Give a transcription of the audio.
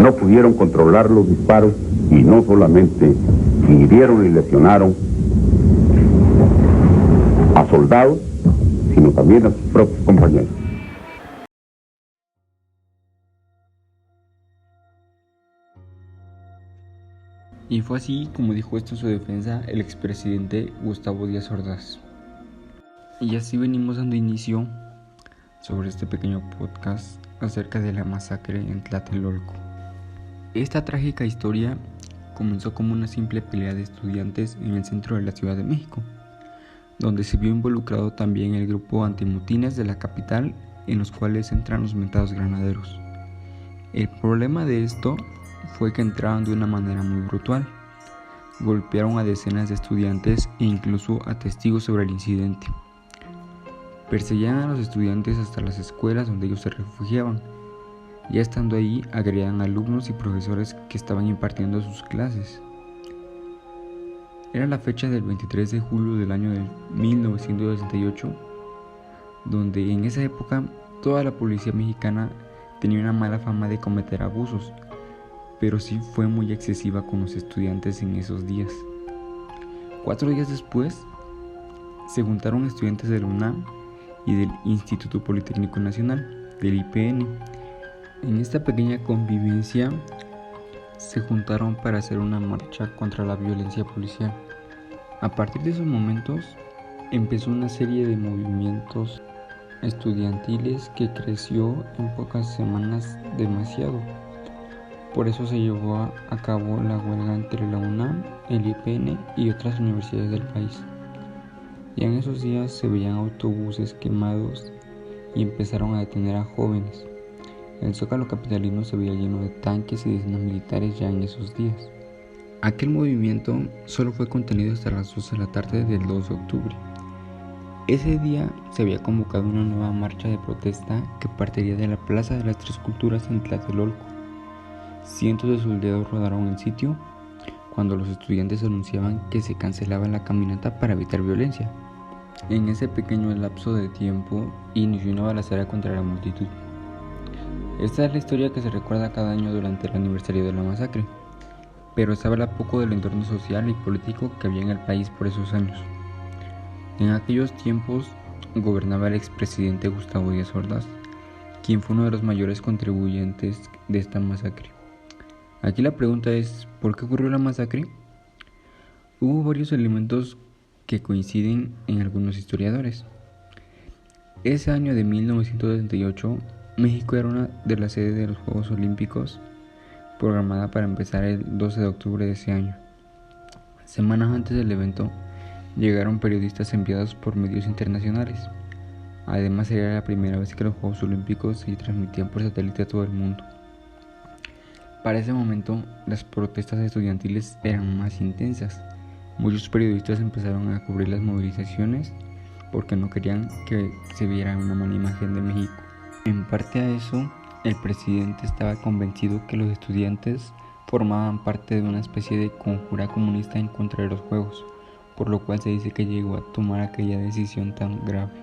no pudieron controlar los disparos y no solamente hirieron y lesionaron a soldados, sino también a sus propios compañeros. Y fue así como dijo esto en su defensa el expresidente Gustavo Díaz Ordaz. Y así venimos dando inicio sobre este pequeño podcast acerca de la masacre en Tlatelolco. Esta trágica historia comenzó como una simple pelea de estudiantes en el centro de la Ciudad de México, donde se vio involucrado también el grupo antimotines de la capital, en los cuales entran los mentados granaderos. El problema de esto fue que entraron de una manera muy brutal. Golpearon a decenas de estudiantes e incluso a testigos sobre el incidente. Perseguían a los estudiantes hasta las escuelas donde ellos se refugiaban. Ya estando ahí, agredían a alumnos y profesores que estaban impartiendo sus clases. Era la fecha del 23 de julio del año de 1968, donde en esa época toda la policía mexicana tenía una mala fama de cometer abusos, pero sí fue muy excesiva con los estudiantes en esos días. 4 días después, se juntaron estudiantes de la UNAM y del Instituto Politécnico Nacional, del IPN. En esta pequeña convivencia se juntaron para hacer una marcha contra la violencia policial. A partir de esos momentos empezó una serie de movimientos estudiantiles que creció en pocas semanas demasiado. Por eso se llevó a cabo la huelga entre la UNAM, el IPN y otras universidades del país. Y en esos días se veían autobuses quemados y empezaron a detener a jóvenes. El Zócalo capitalino se veía lleno de tanques y decenas militares ya en esos días. Aquel movimiento solo fue contenido hasta las 12 de la tarde del 2 de octubre. Ese día se había convocado una nueva marcha de protesta que partiría de la Plaza de las Tres Culturas en Tlatelolco. Cientos de soldados rodearon el sitio cuando los estudiantes anunciaban que se cancelaba la caminata para evitar violencia. En ese pequeño lapso de tiempo inició una balacera contra la multitud. Esta es la historia que se recuerda cada año durante el aniversario de la masacre, pero se habla poco del entorno social y político que había en el país por esos años. En aquellos tiempos gobernaba el expresidente Gustavo Díaz Ordaz, quien fue uno de los mayores contribuyentes de esta masacre. Aquí la pregunta es, ¿por qué ocurrió la masacre? Hubo varios elementos que coinciden en algunos historiadores. Ese año de 1968, México era una de las sedes de los Juegos Olímpicos, programada para empezar el 12 de octubre de ese año. Semanas antes del evento, llegaron periodistas enviados por medios internacionales. Además, era la primera vez que los Juegos Olímpicos se transmitían por satélite a todo el mundo. Para ese momento, las protestas estudiantiles eran más intensas. Muchos periodistas empezaron a cubrir las movilizaciones porque no querían que se viera una mala imagen de México. En parte a eso, el presidente estaba convencido que los estudiantes formaban parte de una especie de conjura comunista en contra de los Juegos, por lo cual se dice que llegó a tomar aquella decisión tan grave.